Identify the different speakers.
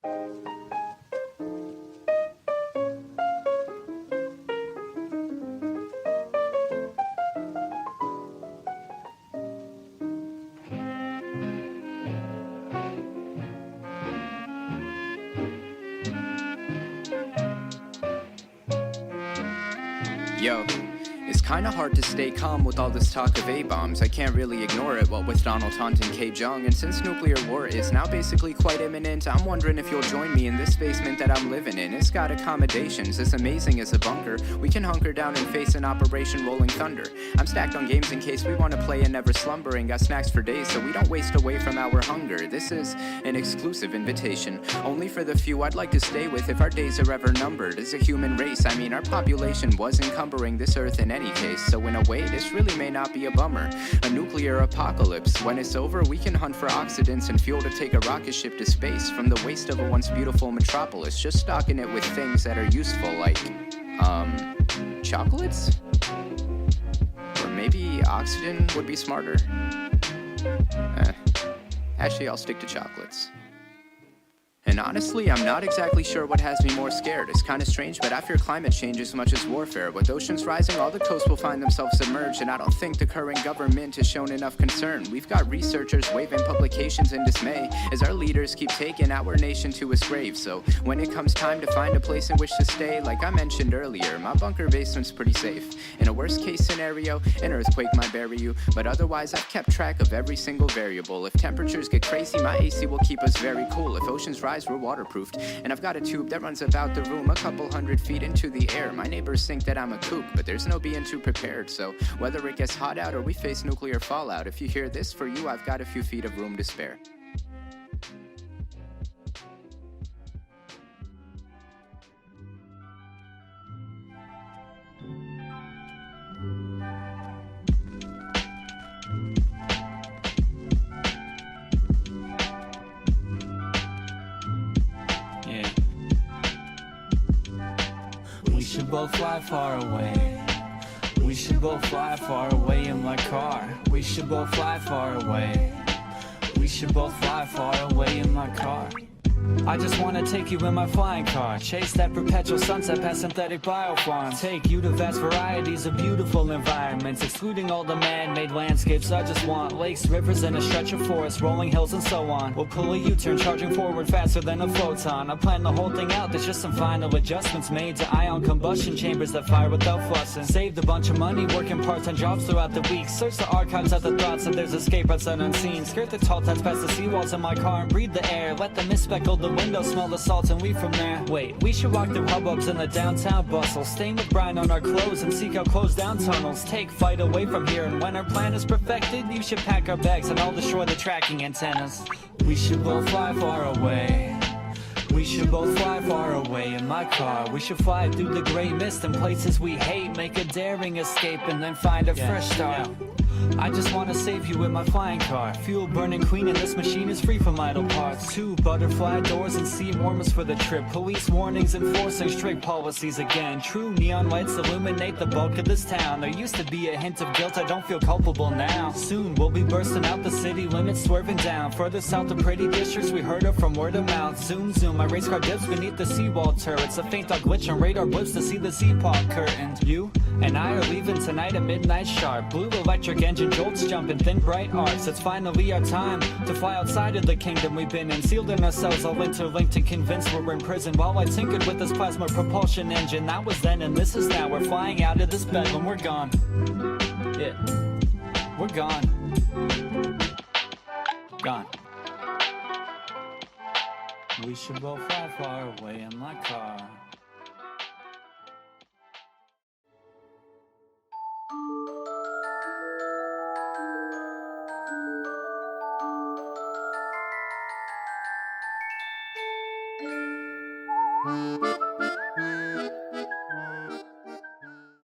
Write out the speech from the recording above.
Speaker 1: Yo, it's kinda hard to stay calm with all this talk of A-bombs. I can't really ignore it, what with Donald taunting K-Jong. And since nuclear war is now basically quite imminent, I'm wondering if you'll join me in this basement that I'm living in. It's got accommodations, as amazing as a bunker. We can hunker down and face an Operation Rolling Thunder. I'm stacked on games in case we want to play and never slumber, and got snacks for days so we don't waste away from our hunger. This is an exclusive invitation, only for the few I'd like to stay with if our days are ever numbered. As a human race, I mean our population was encumbering this earth in any case, so in a way this really may not be a bummer. A nuclear apocalypse, when it's over we can hunt for oxidants and fuel to take a rocket ship to space from the waste of a once beautiful metropolis, just stocking it with things that are useful like chocolates? Or maybe oxygen would be smarter. Actually I'll stick to chocolates. And honestly, I'm not exactly sure what has me more scared. It's kinda strange, but I fear climate change as much as warfare. With oceans rising, all the coasts will find themselves submerged, and I don't think the current government has shown enough concern. We've got researchers waving publications in dismay as our leaders keep taking our nation to its grave. So when it comes time to find a place in which to stay, like I mentioned earlier, my bunker basement's pretty safe. In a worst case scenario, an earthquake might bury you, but otherwise I've kept track of every single variable. If temperatures get crazy, my AC will keep us very cool. If oceans rise, we're waterproofed, and I've got a tube that runs about the room a couple hundred feet into the air. My neighbors think that I'm a kook, but there's no being too prepared. So whether it gets hot out or we face nuclear fallout, if you hear this, for you I've got a few feet of room to spare.
Speaker 2: We should both fly far away. We should both fly far away in my car. We should both fly far away. We should both fly far away in my car. I just wanna take you in my flying car, chase that perpetual sunset past synthetic biofarms, take you to vast varieties of beautiful environments, excluding all the man-made landscapes. I just want lakes, rivers, and a stretch of forest, rolling hills and so on. We'll pull a U-turn, charging forward faster than a photon. I plan the whole thing out, there's just some final adjustments made to ion combustion chambers that fire without fussing. Saved a bunch of money working part-time jobs throughout the week, search the archives of the thoughts that there's escape routes unseen. Skirt the tall tents past the seawalls in my car and breathe the air, let the mist speckle the window, smell the salt and leave from there. Wait, we should walk through hubbubs in the downtown bustle, stain with brine on our clothes and seek out closed down tunnels. Take flight away from here, and when our plan is perfected, you should pack our bags and I'll destroy the tracking antennas. We should both fly far away. We should both fly far away in my car. We should fly through the gray mist and places we hate, make a daring escape and then find a fresh start. I just wanna save you in my flying car. Fuel burning clean and this machine is free from idle parts. 2 butterfly doors and seat warmers for the trip. Police warnings enforcing strict policies again. True neon lights illuminate the bulk of this town. There used to be a hint of guilt, I don't feel culpable now. Soon we'll be bursting out the city limits, swerving down. Further south the pretty districts we heard of from word of mouth. Zoom zoom, my race car dips beneath the seawall turrets. A faint dog glitch on radar blips to see the sea-pod curtains. You and I are leaving tonight at midnight sharp. Blue electric engine jolts jumping thin bright arcs. It's finally our time to fly outside of the kingdom we've been in, sealed in ourselves, all interlinked and convinced we're in prison. While I tinkered with this plasma propulsion engine, that was then and this is now. We're flying out of this bedlam, we're gone. Yeah, we're gone. Gone. We should both fly far away in my car.